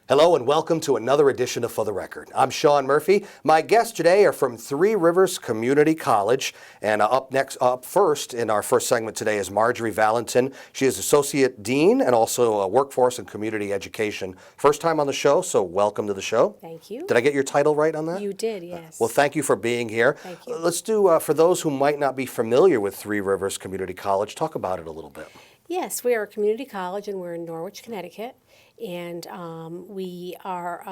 Hello and welcome to another edition of For the Record. I'm Sean Murphy. My guests today are from Three Rivers Community College. And up first in our first segment today is Marjorie Valentin. She is Associate Dean and also Workforce and Community Education. First time on the show, so welcome to the show. Thank you. Did I get your title right on that? You did, yes. Well, thank you for being here. Thank you. Let's do, for those who might not be familiar with Three Rivers Community College, talk about it a little bit. Yes, we are a community college and we're in Norwich, Connecticut. And we are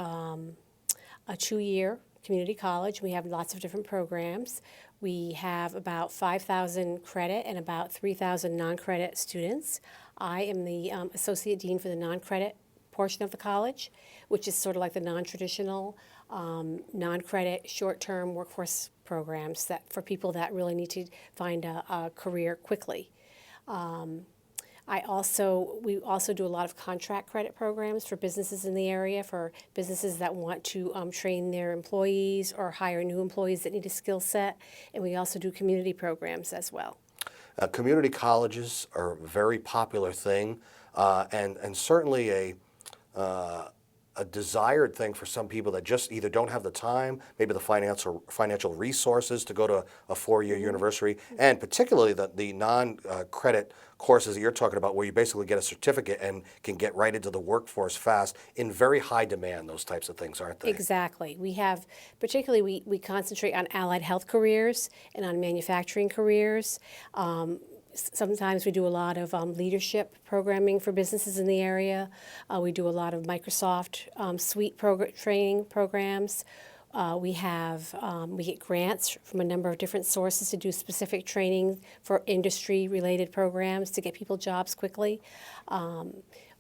a two-year community college. We have lots of different programs. We have about 5,000 credit and about 3,000 non-credit students. I am the Associate Dean for the non-credit portion of the college, which is sort of like the non-traditional, non-credit, short-term workforce programs that for people that really need to find a career quickly. We also do a lot of contract credit programs for businesses in the area, for businesses that want to train their employees or hire new employees that need a skill set. And we also do community programs as well. Community colleges are a very popular thing and certainly a desired thing for some people that just either don't have the time, maybe the financial resources to go to a four-year university, and particularly the non-credit courses that you're talking about where you basically get a certificate and can get right into the workforce fast, in very high demand, those types of things, aren't they? Exactly. We have, particularly we concentrate on allied health careers and on manufacturing careers. Sometimes we do a lot of leadership programming for businesses in the area. We do a lot of Microsoft Suite training programs. We get grants from a number of different sources to do specific training for industry-related programs to get people jobs quickly.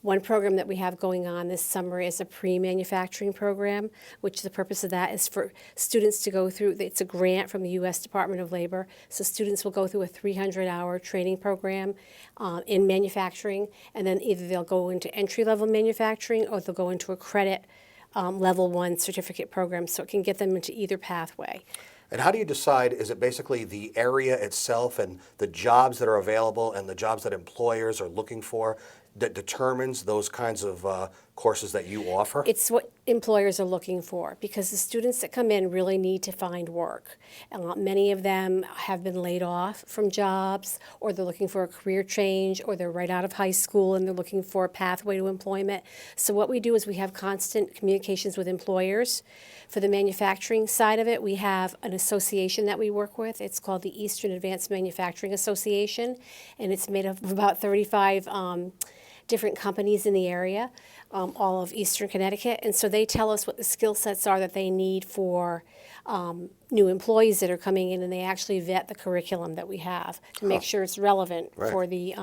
One program that we have going on this summer is a pre-manufacturing program, which the purpose of that is for students to go through, it's a grant from the U.S. Department of Labor, so students will go through a 300-hour training program in manufacturing, and then either they'll go into entry-level manufacturing or they'll go into a credit level 1 certificate program, so it can get them into either pathway. And how do you decide, is it basically the area itself and the jobs that are available and the jobs that employers are looking for that determines those kinds of courses that you offer? It's what employers are looking for because the students that come in really need to find work. And many of them have been laid off from jobs, or they're looking for a career change, or they're right out of high school and they're looking for a pathway to employment. So what we do is we have constant communications with employers. For the manufacturing side of it, we have an association that we work with. It's called the Eastern Advanced Manufacturing Association, and it's made up of about 35 different companies in the area, all of Eastern Connecticut, and so they tell us what the skill sets are that they need for new employees that are coming in, and they actually vet the curriculum that we have to make sure it's relevant for the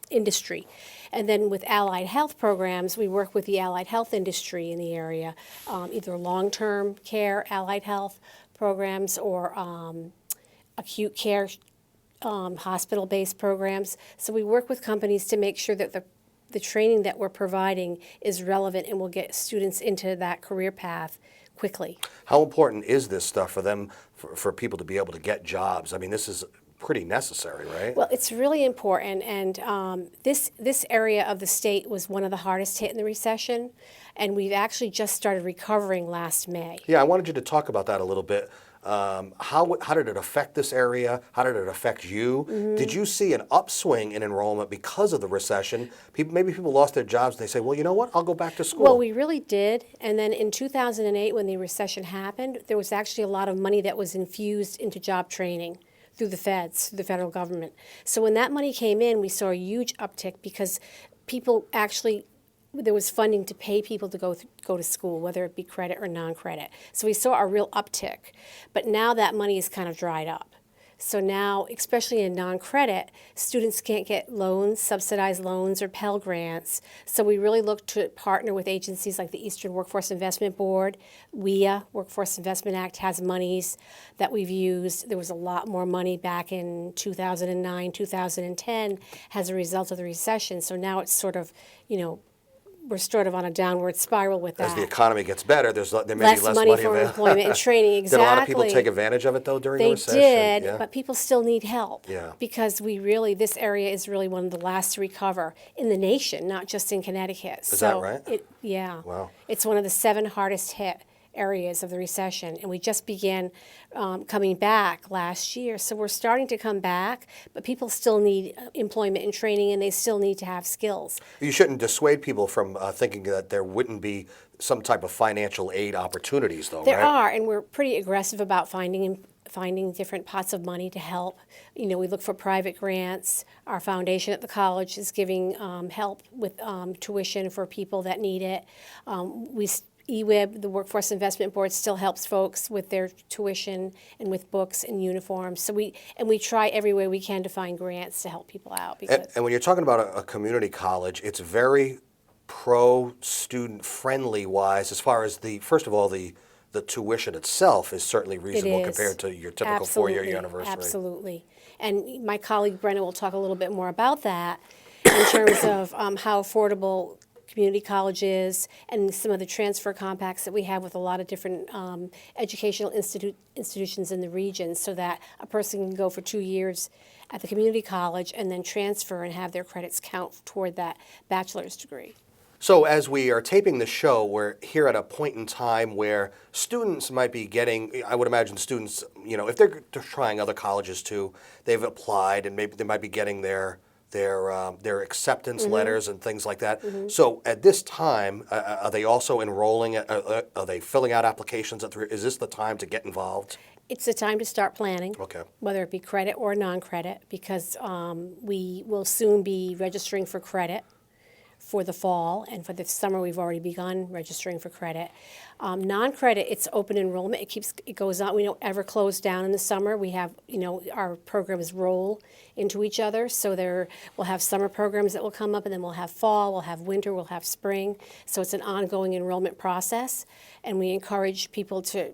industry. And then with allied health programs, we work with the allied health industry in the area, either long-term care allied health programs or acute care hospital-based programs. So we work with companies to make sure that the training that we're providing is relevant and will get students into that career path quickly. How important is this stuff for them, for people to be able to get jobs? I mean, this is pretty necessary, right? Well, it's really important, and this area of the state was one of the hardest hit in the recession, and we've actually just started recovering last May. Yeah, I wanted you to talk about that a little bit. How did it affect this area? How did it affect you? Mm-hmm. Did you see an upswing in enrollment because of the recession? Maybe people lost their jobs and they say, well, you know what, I'll go back to school. Well, we really did. And then in 2008, when the recession happened, there was actually a lot of money that was infused into job training through the feds, through the federal government. So when that money came in, we saw a huge uptick because people actually, there was funding to pay people to go to school, whether it be credit or non-credit. So we saw a real uptick. But now that money is kind of dried up. So now, especially in non-credit, students can't get loans, subsidized loans, or Pell Grants. So we really look to partner with agencies like the Eastern Workforce Investment Board. WIA, Workforce Investment Act, has monies that we've used. There was a lot more money back in 2009, 2010 as a result of the recession. So now it's sort of, we're sort of on a downward spiral with As the that. economy gets better, there may Less be less money money for available. employment and training, Did a lot of people exactly. take advantage of it though during the They recession? did, Yeah. but people still need help. Yeah. Because this area is really one of the last to recover in the nation, not just in Connecticut. Is that right? Yeah. Wow. It's one of the 7 hardest hit areas of the recession, and we just began coming back last year. So we're starting to come back, but people still need employment and training, and they still need to have skills. You shouldn't dissuade people from thinking that there wouldn't be some type of financial aid opportunities, though, There right? are, and we're pretty aggressive about finding different pots of money to help. You know, we look for private grants. Our foundation at the college is giving help with tuition for people that need it. EWIB, the Workforce Investment Board, still helps folks with their tuition and with books and uniforms. So we try every way we can to find grants to help people out. Because And when you're talking about a community college, it's very pro-student friendly wise as far as first of all, the tuition itself is certainly reasonable is. compared to your typical four-year Absolutely, university. Absolutely. And my colleague Brenna will talk a little bit more about that in terms of how affordable community college is and some of the transfer compacts that we have with a lot of different educational institutions in the region, so that a person can go for 2 years at the community college and then transfer and have their credits count toward that bachelor's degree. So as we are taping the show, we're here at a point in time where students might be getting, I would imagine students, you know, if they're trying other colleges too, they've applied and maybe they might be getting their acceptance letters and things like that. So at this time, are they also enrolling, are they filling out applications? Is this the time to get involved? It's the time to start planning. Okay. Whether it be credit or non-credit, because we will soon be registering for credit for the fall, and for the summer we've already begun registering for credit. Non-credit, it's open enrollment. It goes on. We don't ever close down in the summer. We have, our programs roll into each other. So we'll have summer programs that will come up, and then we'll have fall, we'll have winter, we'll have spring. So it's an ongoing enrollment process, and we encourage people to,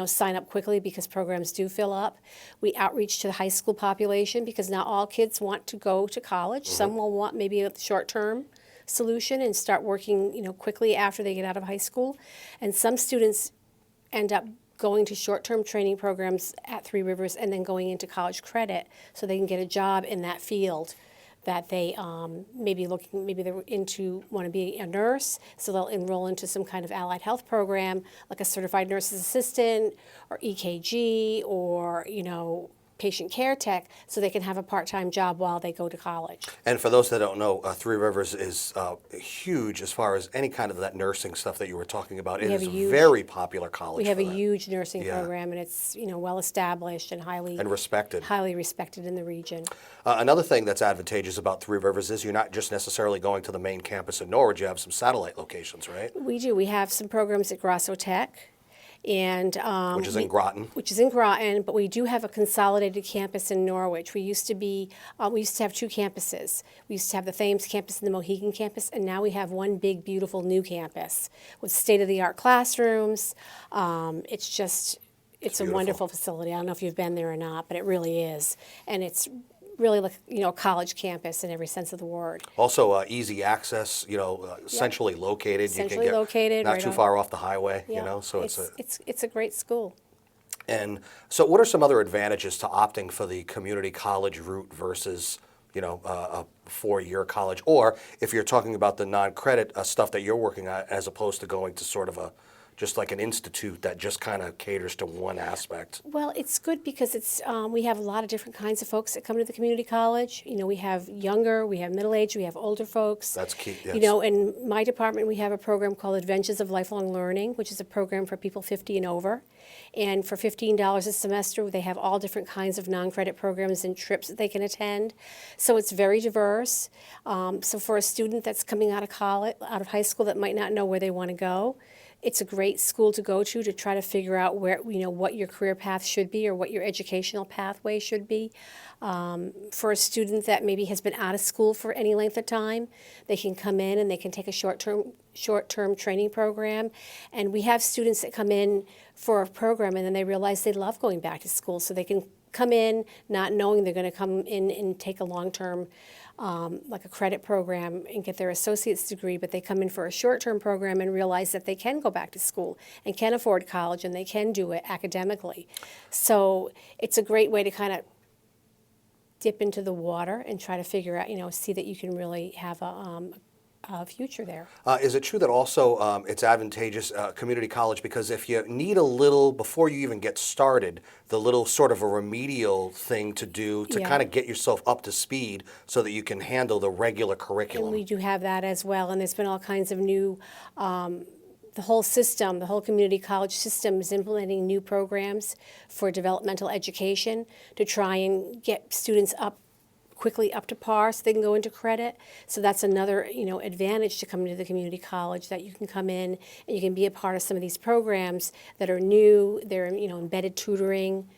sign up quickly because programs do fill up. We outreach to the high school population because not all kids want to go to college. Some will want maybe a short-term solution and start working, quickly after they get out of high school. And some students end up going to short-term training programs at Three Rivers and then going into college credit so they can get a job in that field that they maybe they're want to be a nurse, so they'll enroll into some kind of allied health program, like a certified nurse's assistant or EKG or, patient care tech, so they can have a part-time job while they go to college. And for those that don't know, Three Rivers is huge as far as any kind of that nursing stuff that you were talking about. It is a very popular college. We have for a that. huge nursing Yeah. program, and it's well established and highly respected. highly respected in the region. Another thing that's advantageous about Three Rivers is you're not just necessarily going to the main campus in Norwich. You have some satellite locations, right? We do. We have some programs at Grosso Tech, and Which is in Groton. Which is in Groton, but we do have a consolidated campus in Norwich. We used to have 2 campuses. We used to have the Thames campus and the Mohegan campus, and now we have one big, beautiful new campus with state-of-the-art classrooms. It's a beautiful. wonderful facility. I don't know if you've been there or not, but it really is, and it's really like a college campus in every sense of the word. Also, easy access. Centrally located. Centrally you can get located, not right too on- far off the highway. Yeah. So it's a great school. And so, what are some other advantages to opting for the community college route versus, a 4-year college? Or if you're talking about the non-credit stuff that you're working on, as opposed to going to sort of just like an institute that just kind of caters to one aspect? Well, it's good because we have a lot of different kinds of folks that come to the community college. We have younger, we have middle-aged, we have older folks. That's key. Yes. In my department, we have a program called Adventures of Lifelong Learning, which is a program for people 50 and over. And for $15 a semester, they have all different kinds of non-credit programs and trips that they can attend. So it's very diverse. So for a student that's coming out of high school that might not know where they want to go, it's a great school to go to try to figure out where, what your career path should be or what your educational pathway should be. For a student that maybe has been out of school for any length of time, they can come in and they can take a short-term training program. And we have students that come in for a program and then they realize they love going back to school, so they can come in not knowing they're going to come in and take a long-term like a credit program and get their associate's degree, but they come in for a short-term program and realize that they can go back to school and can afford college and they can do it academically. So it's a great way to kind of dip into the water and try to figure out, see that you can really have a future there. Is it true that also it's advantageous, community college, because if you need a little, before you even get started, the little sort of a remedial thing to do to Yeah. kind of get yourself up to speed so that you can handle the regular And curriculum? we do have that as well, and there's been all kinds of new, the whole system, the whole community college system is implementing new programs for developmental education to try and get students quickly up to par so they can go into credit. So that's another, advantage to coming to the community college, that you can come in and you can be a part of some of these programs that are new. They're, embedded tutoring,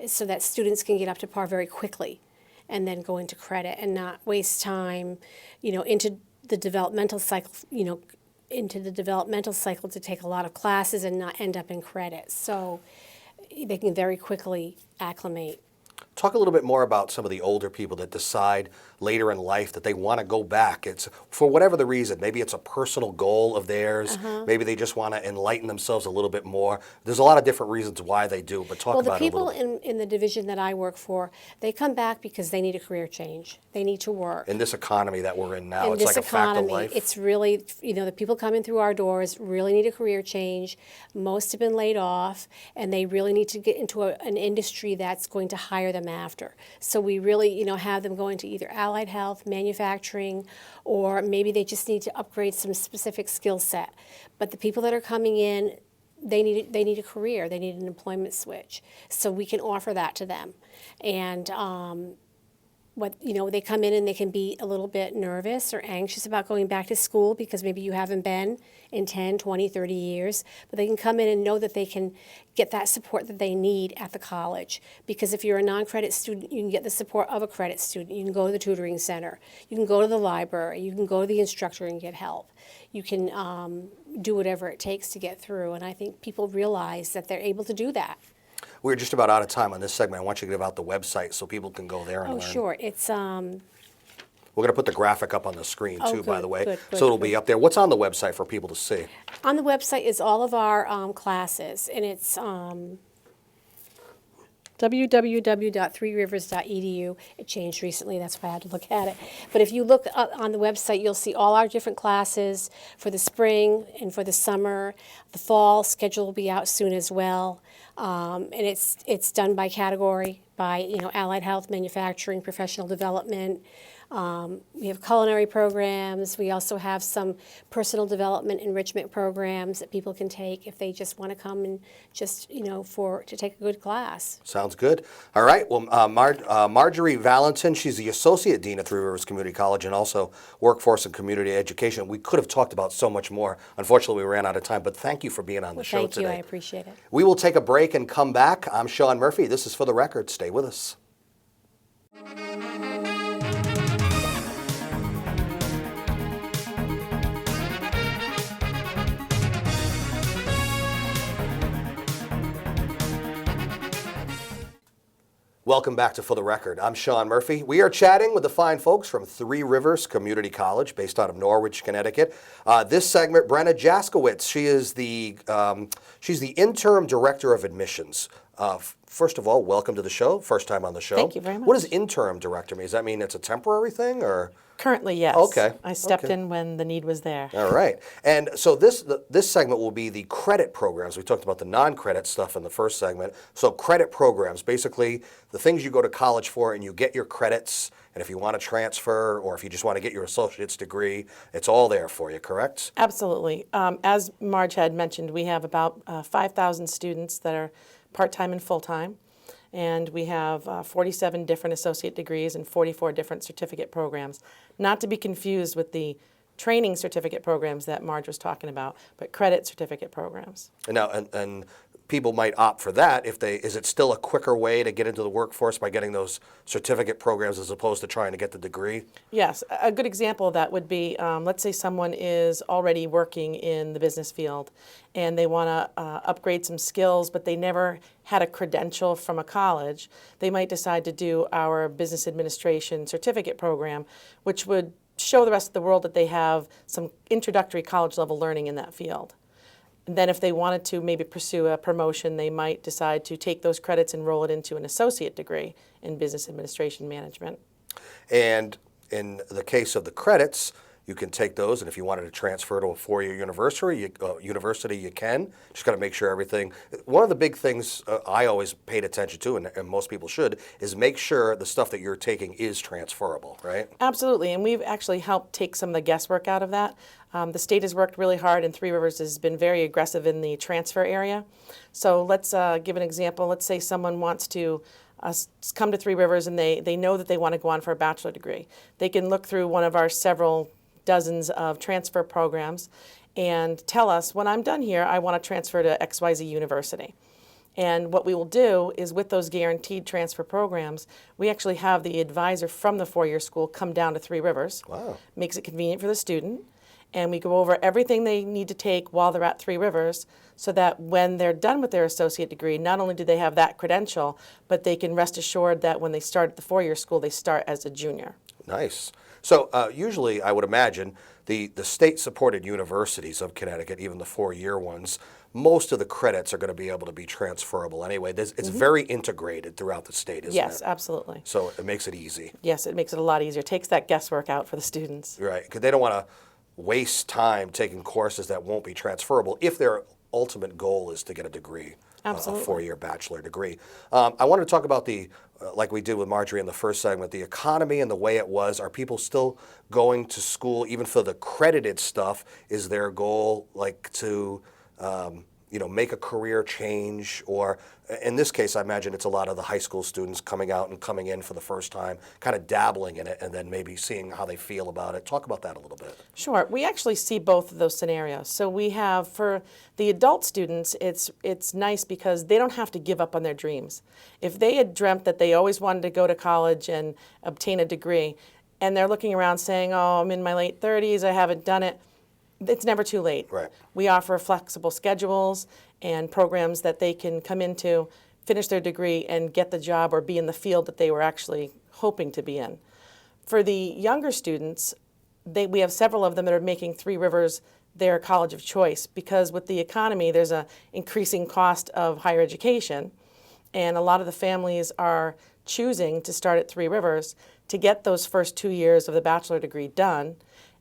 so that students can get up to par very quickly and then go into credit and not waste time, into the developmental cycle, to take a lot of classes and not end up in credit. So they can very quickly acclimate. Talk a little bit more about some of the older people that decide later in life that they want to go back. It's for whatever the reason. Maybe it's a personal goal of theirs. Maybe they just want to enlighten themselves a little bit more. There's a lot of different reasons why they do, but talk Well, the about it a people little bit. in the division that I work for, they come back because they need a career change. They need to work. In this economy that we're in now, In it's this like a fact of economy, life. it's really, the people coming through our doors really need a career change. Most have been laid off, and they really need to get into an industry that's going to hire them after. So we really, have them going to either allied health, manufacturing, or maybe they just need to upgrade some specific skill set. But the people that are coming in, they need a career, they need an employment switch. So we can offer that to them. And they come in and they can be a little bit nervous or anxious about going back to school because maybe you haven't been in 10, 20, 30 years, but they can come in and know that they can get that support that they need at the college. Because if you're a non-credit student, you can get the support of a credit student. You can go to the tutoring center, you can go to the library, you can go to the instructor and get help. You can do whatever it takes to get through, and I think people realize that they're able to do that. We're just about out of time on this segment. I want you to give out the website so people can go there and Oh, learn. sure, it's We're going to put the graphic up on the screen Oh, too, by good, the way. good, good, So it'll good. be up there. What's on the website for people to see? on the website is all of our classes, and it's www.threerivers.edu. It changed recently, that's why I had to look at it. But if you look on the website, you'll see all our different classes for the spring and for the summer. The fall schedule will be out soon as well. And it's done by category, by allied health, manufacturing, professional development. We have culinary programs. We also have some personal development enrichment programs that people can take if they just want to come and just, to take a good class. Sounds good. All right. Well, Marjorie Valentin, she's the Associate Dean at Three Rivers Community College and also Workforce and Community Education. We could have talked about so much more. Unfortunately, we ran out of time, but thank you for being on the show Thank today. you, I appreciate it. We will take a break and come back. I'm Sean Murphy. This is For the Record. Stay with us. Welcome back to For the Record. I'm Sean Murphy. We are chatting with the fine folks from Three Rivers Community College, based out of Norwich, Connecticut. This segment, Brenna Jaskowitz, she's the interim director of admissions. First of all, welcome to the show. First time on the show. Thank you very much. What does interim director mean? Does that mean it's a temporary thing, or? Currently, yes. Okay, I stepped okay. in when the need was there. All right. And so this segment will be the credit programs. We talked about the non-credit stuff in the first segment. So credit programs, basically the things you go to college for and you get your credits. And if you want to transfer or if you just want to get your associate's degree, it's all there for you, correct? Absolutely. As Marge had mentioned, we have about 5,000 students that are part-time and full-time. And we have 47 different associate degrees and 44 different certificate programs. Not to be confused with the training certificate programs that Marge was talking about, but credit certificate programs. And now, and people might opt for that if they, is it still a quicker way to get into the workforce by getting those certificate programs as opposed to trying to get the degree? Yes, a good example of that would be, let's say someone is already working in the business field and they want to upgrade some skills, but they never had a credential from a college. They might decide to do our business administration certificate program, which would show the rest of the world that they have some introductory college level learning in that field. And then if they wanted to maybe pursue a promotion, they might decide to take those credits and roll it into an associate degree in business administration management. And in the case of the credits, you can take those, and if you wanted to transfer to a four-year university, you can. Just got to make sure everything. One of the big things I always paid attention to, and most people should, is make sure the stuff that you're taking is transferable, right? Absolutely, and we've actually helped take some of the guesswork out of that. The state has worked really hard, and Three Rivers has been very aggressive in the transfer area. So let's give an example. Let's say someone wants to come to Three Rivers and they know that they want to go on for a bachelor degree. They can look through one of our several dozens of transfer programs and tell us, when I'm done here, I want to transfer to XYZ University. And what we will do is, with those guaranteed transfer programs, we actually have the advisor from the four-year school come down to Three Rivers. Wow. Makes it convenient for the student. And we go over everything they need to take while they're at Three Rivers, so that when they're done with their associate degree, not only do they have that credential, but they can rest assured that when they start at the four-year school, they start as a junior. Nice. So usually, I would imagine, the state-supported universities of Connecticut, even the four-year ones, most of the credits are going to be able to be transferable anyway. It's very integrated throughout the state, isn't it? Yes, absolutely. So it makes it easy. Yes, it makes it a lot easier. Takes that guesswork out for the students. Right, because they don't want to waste time taking courses that won't be transferable if their ultimate goal is to get a degree, Absolutely. a four-year bachelor degree. I want to talk about like we did with Marjorie in the first segment, the economy and the way it was. Are people still going to school even for the credited stuff? Is their goal like to make a career change? Or in this case, I imagine it's a lot of the high school students coming out and coming in for the first time, kind of dabbling in it, and then maybe seeing how they feel about it. Talk about that a little bit. Sure. We actually see both of those scenarios. So we have, for the adult students, it's nice because they don't have to give up on their dreams. If they had dreamt that they always wanted to go to college and obtain a degree, and they're looking around saying, oh, I'm in my late 30s, I haven't done it, it's never too late. Right. We offer flexible schedules and programs that they can come into, finish their degree, and get the job or be in the field that they were actually hoping to be in. For the younger students, we have several of them that are making Three Rivers their college of choice, because with the economy, there's an increasing cost of higher education, and a lot of the families are choosing to start at Three Rivers to get those first 2 years of the bachelor degree done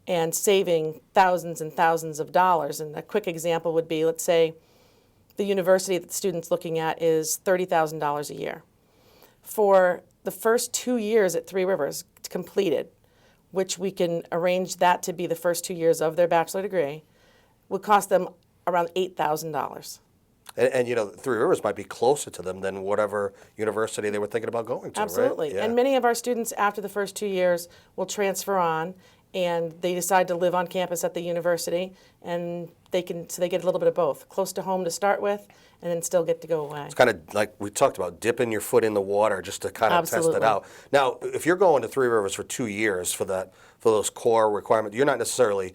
and saving thousands and thousands of dollars. And a quick example would be, let's say the university that the student's looking at is $30,000 a year. For the first 2 years at Three Rivers completed, which we can arrange that to be the first 2 years of their bachelor degree, would cost them around $8,000. And Three Rivers might be closer to them than whatever university they were thinking about going to, Absolutely. right? Yeah. And many of our students, after the first 2 years, will transfer on, and they decide to live on campus at the university, and they get a little bit of both, close to home to start with, and then still get to go away. It's kind of like we talked about, dipping your foot in the water just to kind of test Absolutely. it out. Now, if you're going to Three Rivers for 2 years for those core requirements, you're not necessarily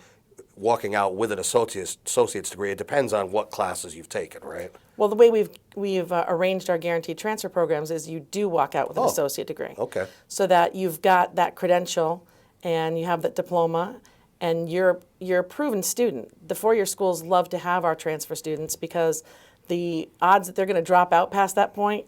walking out with an associate's degree. It depends on what classes you've taken, right? Well, the way we've arranged our guaranteed transfer programs is you do walk out with an associate degree. Okay. So that you've got that credential and you have that diploma and you're a proven student. The four-year schools love to have our transfer students because the odds that they're going to drop out past that point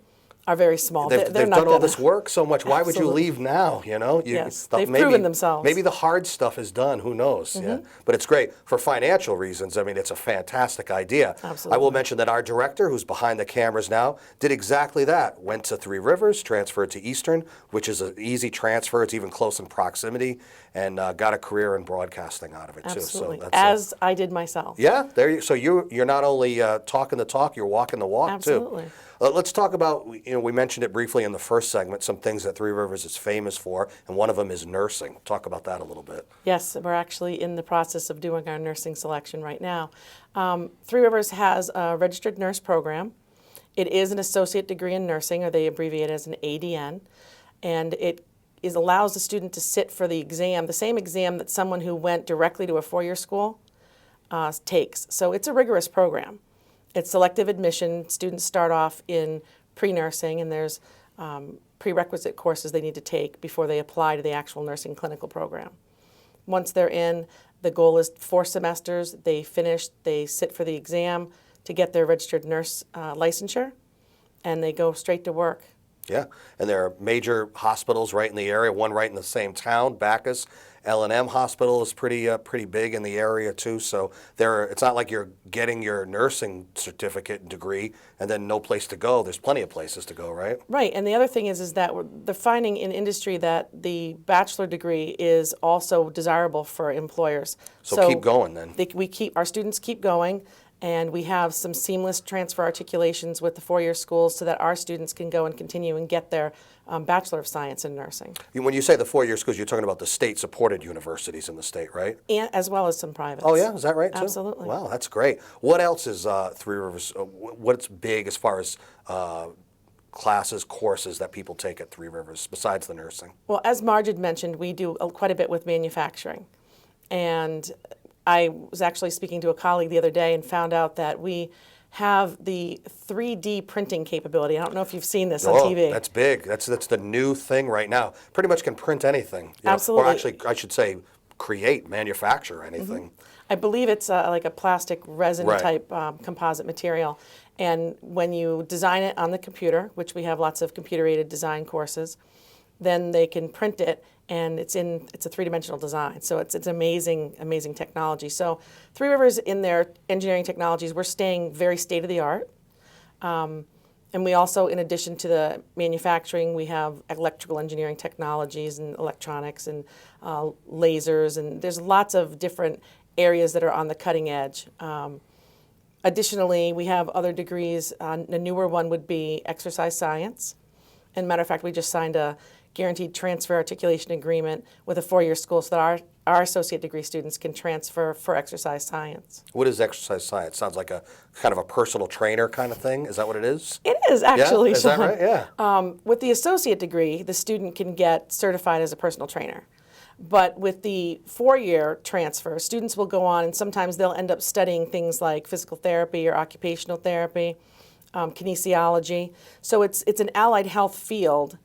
are very small. They've They're not done all gonna. this work so much. Why would you Absolutely. leave now? Yes, thought they've maybe, proven themselves. Maybe the hard stuff is done. Who knows? Yeah, but it's great for financial reasons. I mean, it's a fantastic idea. Absolutely. I will mention that our director, who's behind the cameras now, did exactly that. Went to Three Rivers, transferred to Eastern, which is an easy transfer. It's even close in proximity, and got a career in broadcasting out of it Absolutely. too. So As I did myself. yeah, so you're not only talking the talk, you're walking the walk Absolutely. too. Let's talk about, we mentioned it briefly in the first segment, some things that Three Rivers is famous for, and one of them is nursing. Talk about that a little bit. Yes, we're actually in the process of doing our nursing selection right now. Three Rivers has a registered nurse program, It is an associate degree in nursing, or they abbreviate it as an ADN, and it allows the student to sit for the exam, the same exam that someone who went directly to a four-year school takes. So it's a rigorous program. It's selective admission. Students start off in pre-nursing, and there's prerequisite courses they need to take before they apply to the actual nursing clinical program. Once they're in, the goal is 4 semesters. They finish, they sit for the exam to get their registered nurse licensure, and they go straight to work. Yeah, and there are major hospitals right in the area, one right in the same town, Bacchus. L&M Hospital is pretty big in the area too, so it's not like you're getting your nursing certificate and degree and then no place to go. There's plenty of places to go, right? Right, and the other thing is that they're finding in industry that the bachelor degree is also desirable for employers. So keep going then. Our students keep going, and we have some seamless transfer articulations with the four-year schools so that our students can go and continue and get their Bachelor of Science in Nursing. When you say the 4-year schools, you're talking about the state-supported universities in the state, right? And as well as some privates. Oh yeah, is that right too? Absolutely. Wow, that's great. What else is Three Rivers? What's big as far as classes, courses that people take at Three Rivers besides the nursing? Well, as Marge had mentioned, we do quite a bit with manufacturing. And I was actually speaking to a colleague the other day and found out that we have the 3D printing capability. I don't know if you've seen this on TV. That's big. That's the new thing right now. Pretty much can print anything. You know, Absolutely. or actually, I should say, manufacture anything. I believe it's like a plastic resin Right. type composite material. And when you design it on the computer, which we have lots of computer-aided design courses, then they can print it, and it's a three-dimensional design. So it's amazing, amazing technology. So Three Rivers, in their engineering technologies, we're staying very state-of-the-art. And we also, in addition to the manufacturing, we have electrical engineering technologies and electronics and lasers, and there's lots of different areas that are on the cutting edge. Additionally, we have other degrees. A newer one would be exercise science. And matter of fact, we just signed a guaranteed transfer articulation agreement with a four-year school so that our associate degree students can transfer for exercise science. What is exercise science? Sounds like a kind of a personal trainer kind of thing. Is that what it is? It is actually, Yeah? Is that Sean. right? Yeah. With the associate degree, the student can get certified as a personal trainer. But with the four-year transfer, students will go on and sometimes they'll end up studying things like physical therapy or occupational therapy, kinesiology. So it's an allied health field,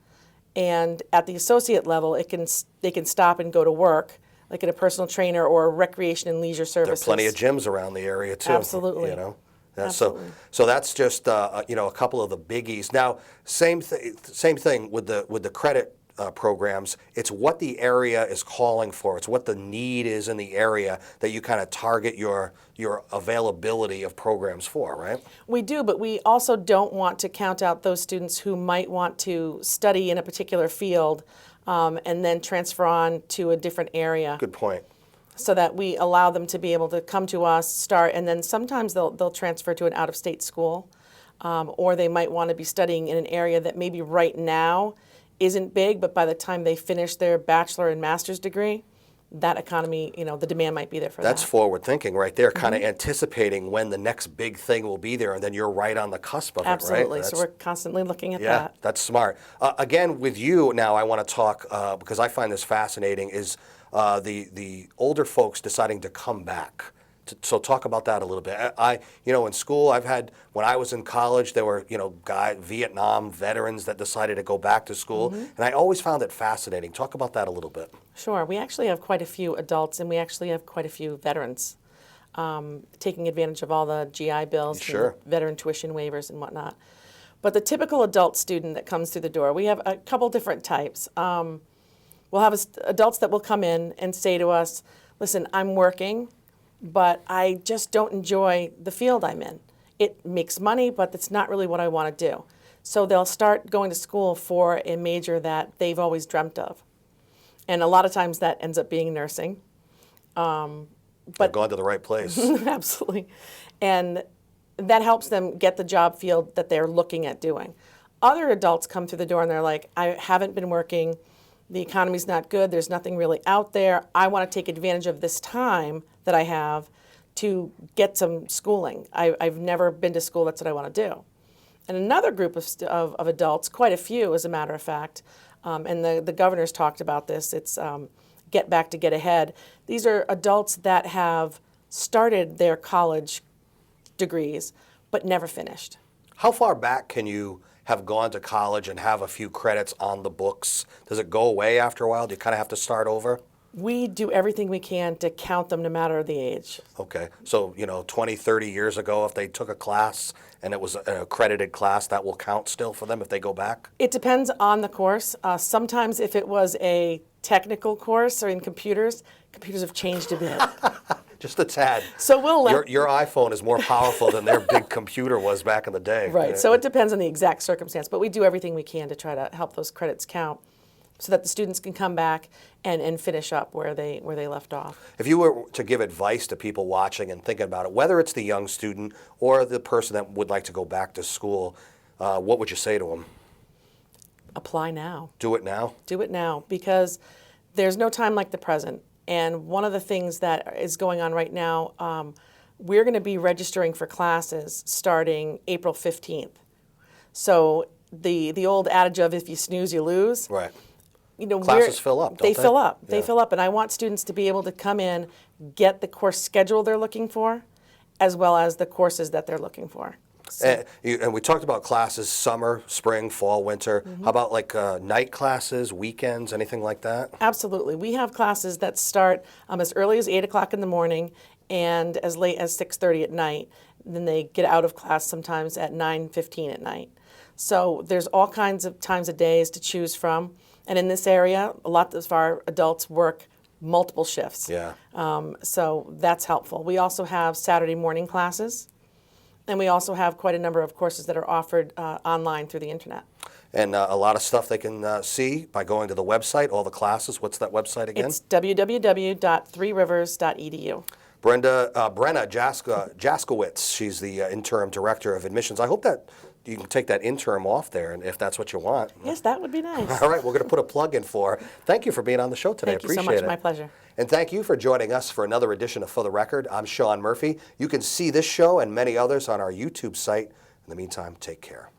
and at the associate level, they can stop and go to work, like at a personal trainer or recreation and leisure There are services. plenty of gyms around the area too. Absolutely. You know. Yeah, Absolutely. so that's just a couple of the biggies. Now, same thing with the credit programs. It's what the area is calling for. It's what the need is in the area that you kind of target your availability of programs for, right? We do, but we also don't want to count out those students who might want to study in a particular field and then transfer on to a different area. Good point. So that we allow them to be able to come to us, start, and then sometimes they'll transfer to an out-of-state school, or they might want to be studying in an area that maybe right now isn't big, but by the time they finish their bachelor and master's degree, that economy, the demand might be there for That's that. forward thinking right there, kind of anticipating when the next big thing will be there, and then you're right on the cusp of Absolutely. it, right? So we're constantly looking at Yeah, that. that's smart. Again, with you now, I want to talk because I find this fascinating. Is the older folks deciding to come back? So talk about that a little bit. In school, when I was in college, there were Vietnam veterans that decided to go back to school, and I always found it fascinating. Talk about that a little bit. Sure. We actually have quite a few adults, and we actually have quite a few veterans taking advantage of all the GI bills, Sure. and the veteran tuition waivers and whatnot. But the typical adult student that comes through the door, we have a couple different types. We'll have adults that will come in and say to us, listen, I'm working, but I just don't enjoy the field I'm in. It makes money, but it's not really what I want to do. So they'll start going to school for a major that they've always dreamt of. And a lot of times that ends up being nursing. But gone to the right place. Absolutely. And that helps them get the job field that they're looking at doing. Other adults come through the door and they're like, I haven't been working, the economy's not good, there's nothing really out there. I want to take advantage of this time that I have to get some schooling. I've never been to school, that's what I want to do. And another group of adults, quite a few as a matter of fact, and the governor's talked about this, it's Get Back to Get Ahead. These are adults that have started their college degrees but never finished. How far back can you have gone to college and have a few credits on the books? Does it go away after a while? Do you kind of have to start over? We do everything we can to count them no matter the age. Okay, so 20, 30 years ago, if they took a class and it was an accredited class, that will count still for them if they go back? It depends on the course. Sometimes if it was a technical course or in computers have changed a bit. Just a tad. So we'll let Your iPhone is more powerful than their big computer was back in the day. Right, so it depends on the exact circumstance, but we do everything we can to try to help those credits count so that the students can come back and finish up where they left off. If you were to give advice to people watching and thinking about it, whether it's the young student or the person that would like to go back to school, what would you say to them? Apply now. Do it now? Do it now, because there's no time like the present. And one of the things that is going on right now, we're going to be registering for classes starting April 15th. So the old adage of if you snooze, you lose. Right. Classes fill up, don't they? they? Fill up. Yeah. They fill up. And I want students to be able to come in, get the course schedule they're looking for, as well as the courses that they're looking for. So, And we talked about classes, summer, spring, fall, winter. Mm-hmm. How about like night classes, weekends, anything like that? absolutely. We have classes that start as early as 8 o'clock in the morning and as late as 6:30 at night. Then they get out of class sometimes at 9:15 at night. So there's all kinds of times of days to choose from. And in this area, a lot of our adults work multiple shifts. Yeah. So that's helpful. We also have Saturday morning classes, and we also have quite a number of courses that are offered online through the internet. And a lot of stuff they can see by going to the website, all the classes. What's that website again? It's www.threerivers.edu. Brenna Jaskowitz, she's the interim director of admissions. I hope that you can take that interim off there, and if that's what you want. Yes, that would be nice. All right, we're going to put a plug in for her. Thank you for being on the show today. Thank you so Appreciate much. it. My pleasure. And thank you for joining us for another edition of For the Record. I'm Sean Murphy. You can see this show and many others on our YouTube site. In the meantime, take care.